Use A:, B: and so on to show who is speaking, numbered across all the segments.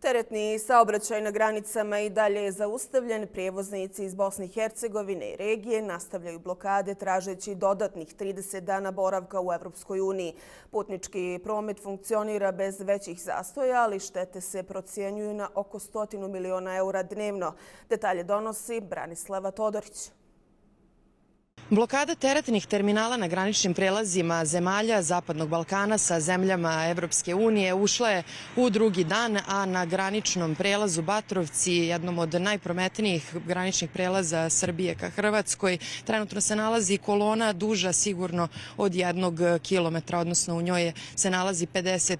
A: Teretni saobraćaj na granicama i dalje je zaustavljen. Prijevoznici iz Bosne i Hercegovine i regije nastavljaju blokade tražeći dodatnih 30 dana boravka u Evropskoj uniji. Putnički promet funkcionira bez većih zastoja, ali štete se procjenjuju na oko 100 miliona eura dnevno. Detalje donosi Branislava Todorić.
B: Blokada teretnih terminala na graničnim prelazima zemalja Zapadnog Balkana sa zemljama Evropske unije ušla je u drugi dan, a na graničnom prelazu Batrovci, jednom od najprometnijih graničnih prelaza Srbije ka Hrvatskoj, trenutno se nalazi kolona duža sigurno od 1 kilometra, odnosno u njoj se nalazi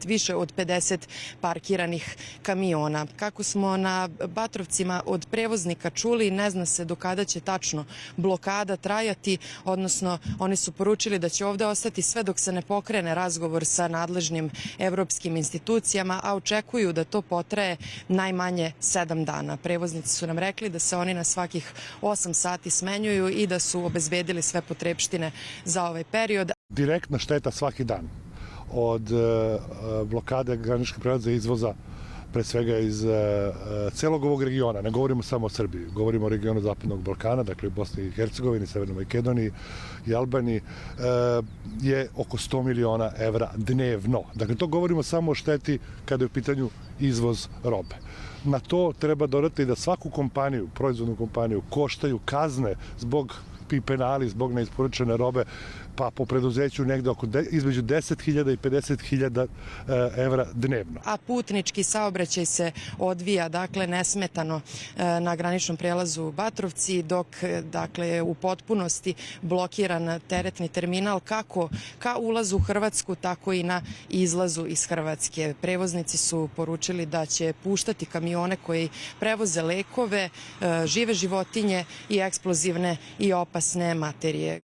B: više od 50 parkiranih kamiona. Kako smo na Batrovcima od prevoznika čuli, ne zna se do kada će tačno blokada trajati, odnosno oni su poručili da će ovde ostati sve dok se ne pokrene razgovor sa nadležnim evropskim institucijama, a očekuju da to potraje najmanje 7 dana. Prevoznici su nam rekli da se oni na svakih 8 sati smenjuju i da su obezbedili sve potrepštine za ovaj period.
C: Direktna šteta svaki dan od blokade graničnih prelaza i izvoza, pre svega iz celog ovog regiona. Ne govorimo samo o Srbiji, govorimo o regionu Zapadnog Balkana, dakle Bosni i Hercegovini, Severnoj Makedoniji i Albaniji, je oko 100 miliona evra dnevno. Dakle, to govorimo samo o šteti kada je u pitanju izvoz robe. Na to treba dodati da svaku kompaniju, proizvodnu kompaniju, koštaju kazne zbog penali, zbog neisporučene robe, pa po preduzeću negde između 10.000 i 50.000 evra dnevno.
B: A putnički saobraćaj se odvija, dakle, nesmetano na graničnom prelazu Batrovci, dok, dakle, u potpunosti blokiran teretni terminal kako ka ulazu u Hrvatsku, tako i na izlazu iz Hrvatske. Prevoznici su poručili da će puštati kamione koji prevoze lekove, žive životinje i eksplozivne i opasne materije.